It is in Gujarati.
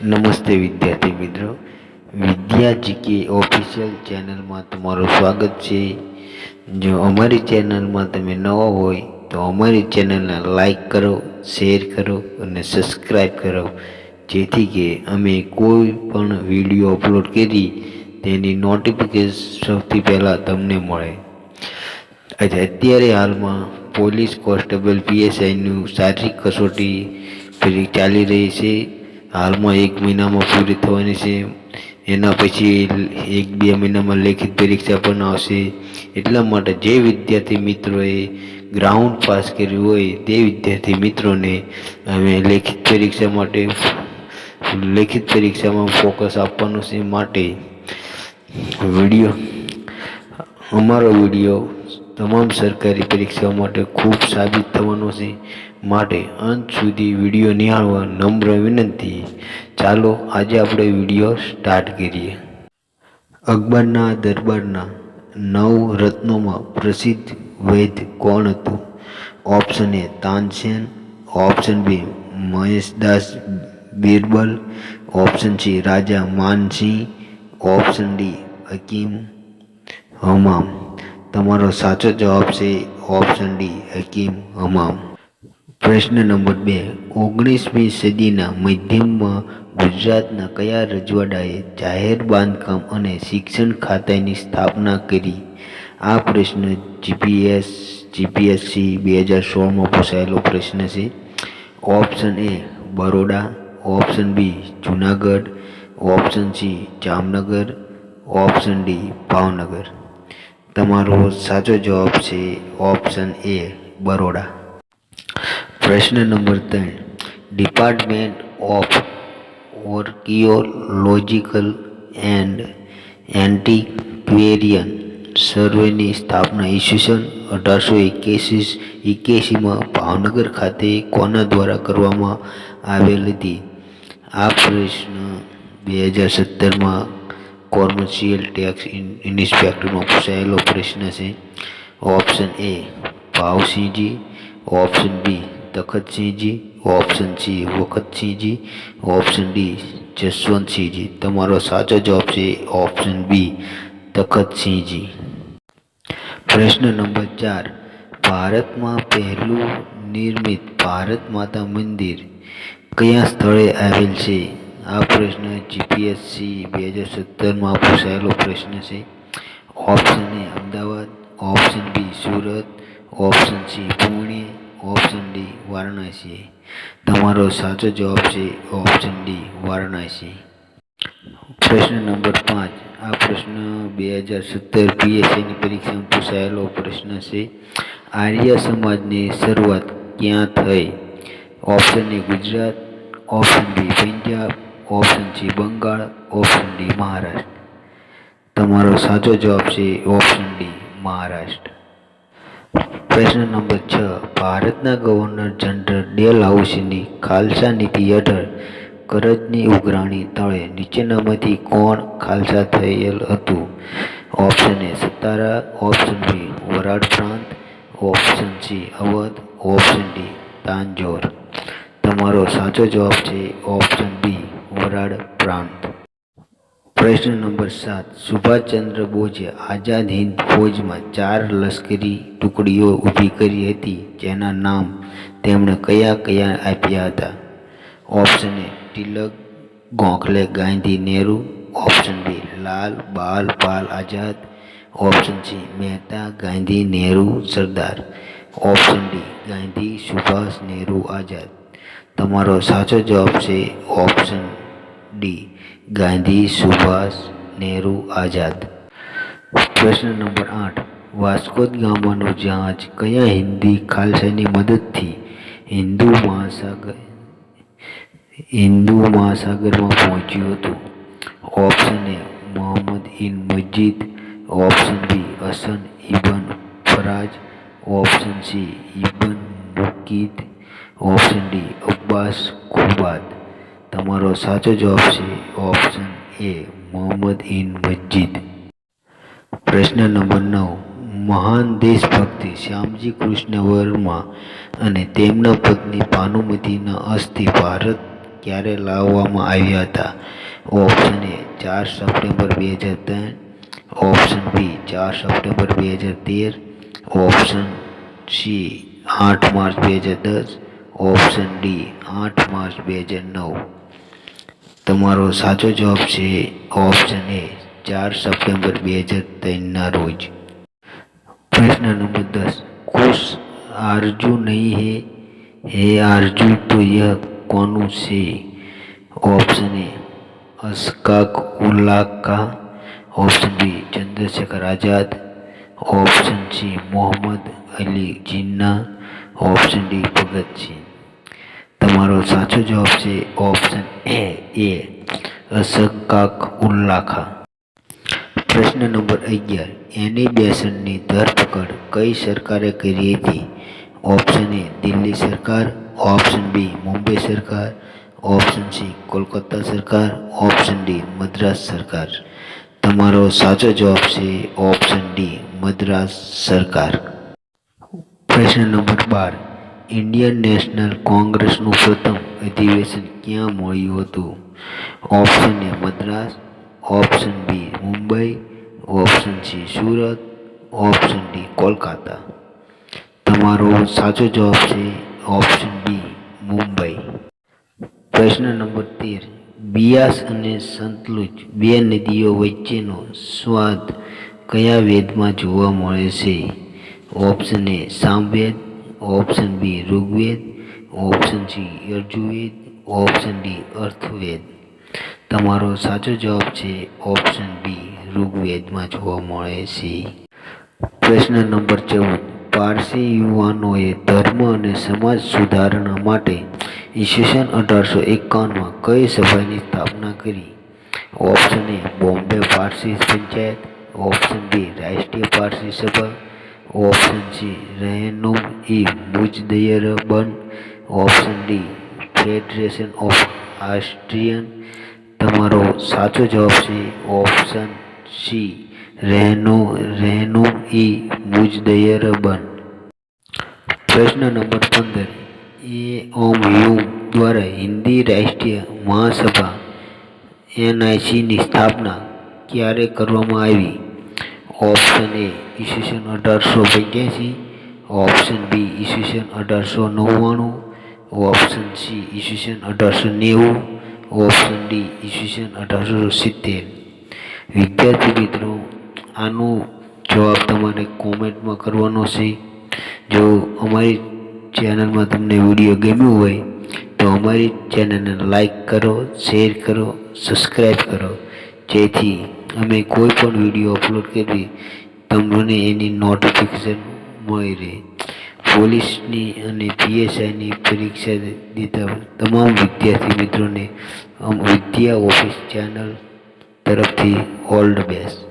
નમસ્તે વિદ્યાર્થી મિત્રો, વિદ્યા જીકે ઓફિશિયલ ચેનલમાં તમારું સ્વાગત છે। જો અમારી ચેનલમાં તમે નવા હોય તો અમારી ચેનલને લાઈક કરો, શેર કરો અને સબસ્ક્રાઈબ કરો, જેથી કે અમે કોઈ પણ વિડીયો અપલોડ કરી તેની નોટિફિકેશન સૌથી પહેલાં તમને મળે। અત્યારે હાલમાં પોલીસ કોન્સ્ટેબલ PSIનું શારીરિક કસોટી ચાલી રહી છે। હાલમાં 1 મહિનામાં પૂરી થવાની છે। એના પછી 1-2 મહિનામાં લેખિત પરીક્ષા પણ આવશે। એટલા માટે જે વિદ્યાર્થી મિત્રોએ ગ્રાઉન્ડ પાસ કર્યું હોય તે વિદ્યાર્થી મિત્રોને અમે લેખિત પરીક્ષામાં ફોકસ આપવાનું છે। માટે અમારો વિડીયો તમામ સરકારી પરીક્ષાઓ માટે ખૂબ સાબિત થવાનો છે। માટે અંત સુધી વિડીયો નિહાળવા નમ્ર વિનંતી। ચાલો આજે આપણે વિડીયો સ્ટાર્ટ કરીએ। અકબરના દરબારના 9 રત્નોમાં પ્રસિદ્ધ વૈદ્ય કોણ હતું? Option A Tansen, option B Maheshdas Birbal, option C Raja Mansingh, option D Hakim Humam. તમારો સાચો જવાબ છે ઓપ્શન D હકીમ હમામ। પ્રશ્ન નંબર 2, 19મી સદીના મધ્યમાં ગુજરાતના કયા રજવાડાએ જાહેર બાંધકામ અને શિક્ષણ ખાતાની સ્થાપના કરી? આ પ્રશ્ન GPSC 2016માં પૂછાયેલો પ્રશ્ન છે। Option A Baroda, option B Junagadh, option C Jamnagar, option D Bhavnagar. તમારો સાચો જવાબ છે ઓપ્શન A બરોડા। પ્રશ્ન નંબર 3, department of archaeological and antiquarian સર્વેની સ્થાપના ઈસવીસન 1881માં ભાવનગર ખાતે કોના દ્વારા કરવામાં આવેલ હતી? આ પ્રશ્ન 2017માં કોમર્શિયલ ટેક્સ ઇન્સ્પેક્ટરમાં પૂછાયેલો પ્રશ્ન છે। Option A Bhavsinhji, option B Takhtsinhji, option C Vakhatsinhji, option D Jaswantsinhji. તમારો સાચો જવાબ છે ઓપ્શન B તખતસિંહજી। પ્રશ્ન નંબર 4, ભારતમાં પહેલું નિર્મિત ભારત માતા મંદિર કયા સ્થળે આવેલ છે? આ પ્રશ્ન GPSC 2017માં પૂછાયેલો પ્રશ્ન છે। Option A Ahmedabad, option B Surat, option C Pune, option D Varanasi. તમારો સાચો જવાબ છે ઓપ્શન D વારાણસી। પ્રશ્ન નંબર 5, આ પ્રશ્ન 2017 PSIની પરીક્ષામાં પૂછાયેલો પ્રશ્ન છે। આર્ય સમાજની શરૂઆત ક્યાં થઈ? Option A Gujarat, option B Punjab, option C Bengal, option D Maharashtra. તમારો સાચો જવાબ છે ઓપ્શન D મહારાષ્ટ્ર। પ્રશ્ન નંબર 6, ભારતના ગવર્નર જનરલ ડેલહાઉસીની ખાલસા નીતિ હેઠળ કરજની ઉઘરાણી તળે નીચેનામાંથી કોણ ખાલસા થયેલ હતું? Option A Satara, option B Varad પ્રાંત, option C Awadh, option D Tanjore. તમારો સાચો જવાબ છે ઓપ્શન B વરાડ પ્રાંત। પ્રશ્ન નંબર 7, સુભાષચંદ્ર બોઝે આઝાદ હિંદ ફૌજમાં 4 લશ્કરી ટુકડીઓ ઊભી કરી હતી, જેના નામ તેમણે કયા આપ્યા હતા? Option A Tilak, Gokhale, Gandhi, Nehru, option B Lal, Bal, Pal, Azad, option C Mehta, Gandhi, Nehru, Sardar, option D Gandhi, Subhash, Nehru, Azad. તમારો સાચો જવાબ છે ઓપ્શન D ગાંધી, સુભાષ, નહેરુ, આઝાદ। પ્રશ્ન નંબર 8, વાસ્કો દ ગામાનું જહાજ કયા હિંદી ખાલસાની મદદથી હિન્દુ મહાસાગરમાં પહોંચ્યું હતું? ઓપ્શન A મુહમ્મદ ઇન Majid, option B Hasan ibn Faraj, option C ibn Mukid, option D Abbas Khubad. તમારો સાચો જવાબ છે ઓપ્શન A મુહમ્મદ ઇન મજીદ। પ્રશ્ન નંબર 9, મહાન દેશભક્તિ શ્યામજી કૃષ્ણ વર્મા અને તેમના પત્ની ભાનુમતીના અસ્થિ ભારત ક્યારે લાવવામાં આવ્યા હતા? Option A 4 September 2003, option B 4 September 2013, option C 8 March 2010, option D 8 March 2009. તમારો સાચો જવાબ છે ઓપ્શન એ 4 સપ્ટેમ્બર 2003ના રોજ. प्रश्न नंबर 10, कुछ आरजू नहीं है आरजू तो यह कौन से? ऑप्शन ए अशफाक उल्लाह का, option B Chandrashekhar Azad, option C Mohammad Ali Jinnah, option D Bhagat Singh. તમારો સાચો જવાબ છે ઓપ્શન એ અશફાક ઉલ્લાહ ખાન. પ્રશ્ન નંબર 11, એની બેસન્ટની ધરપકડ કઈ સરકારે કરી હતી? ઓપ્શન એ દિલ્હી સરકાર, ઓપ્શન બી મુંબઈ સરકાર, ઓપ્શન સી કોલકાતા સરકાર, ઓપ્શન ડી મદ્રાસ સરકાર. તમારો સાચો જવાબ છે ઓપ્શન ડી મદ્રાસ સરકાર. પ્રશ્ન નંબર 12, ઇન્ડિયન નેશનલ કોંગ્રેસનું પ્રથમ અધિવેશન ક્યાં મળ્યું હતું? Option A Madras, option B Mumbai, option C Surat, option D Kolkata. તમારો સાચો જવાબ છે ઓપ્શન બી મુંબઈ. પ્રશ્ન નંબર 13, બિયાસ અને સતલુજ બે નદીઓ વચ્ચેનો સંવાદ કયા વેદમાં જોવા મળે છે? Option A Samaveda, option B Rigveda, option C Yajurveda, option D Atharvaveda. તમારો સાચો જવાબ છે ઓપ્શન બી ઋગ્વેદમાં જોવા મળે છે. પ્રશ્ન નંબર 14, પારસી યુવાનોએ ધર્મ અને સમાજ સુધારણા માટે ઈસવીસન 1851માં કઈ સભાની સ્થાપના કરી? Option A Bombay Parsi panchayat, option B રાષ્ટ્રીય પારસી સભા, ઓપ્શન સી રહેનુમ-ઈ-મુજદ્દૈર-બન, option D federation of Austrian. તમારો સાચો જવાબ છે ઓપ્શન સી રહેનુમ-ઈ-મુજદ્દૈર-બન. પ્રશ્ન નંબર 15, એઓમયુમ દ્વારા હિન્દી રાષ્ટ્રીય મહાસભા NICની સ્થાપના ક્યારે કરવામાં આવી? ઓપ્શન એ ઈસવીસન 1885, ઓપ્શન બી ઈસવીસન 1899, ઓપ્શન સી ઈસવીસન 1890, ઓપ્શન ડી ઈસવીસન 1870. વિદ્યાર્થી મિત્રો, આનો જવાબ તમારે કોમેન્ટમાં કરવાનો છે. જો અમારી ચેનલમાં તમને વિડીયો ગમ્યું હોય તો અમારી ચેનલને લાઈક કરો, શેર કરો, સબસ્ક્રાઈબ કરો, જેથી અમે કોઈ પણ વિડીયો અપલોડ કરીએ તમને એની નોટિફિકેશન મળી રહે. પોલીસની અને PSIની પરીક્ષા દેતા તમામ વિદ્યાર્થી મિત્રોને વિદ્યા ઓફિસ ચેનલ તરફથી ઓલ ધ બેસ્ટ.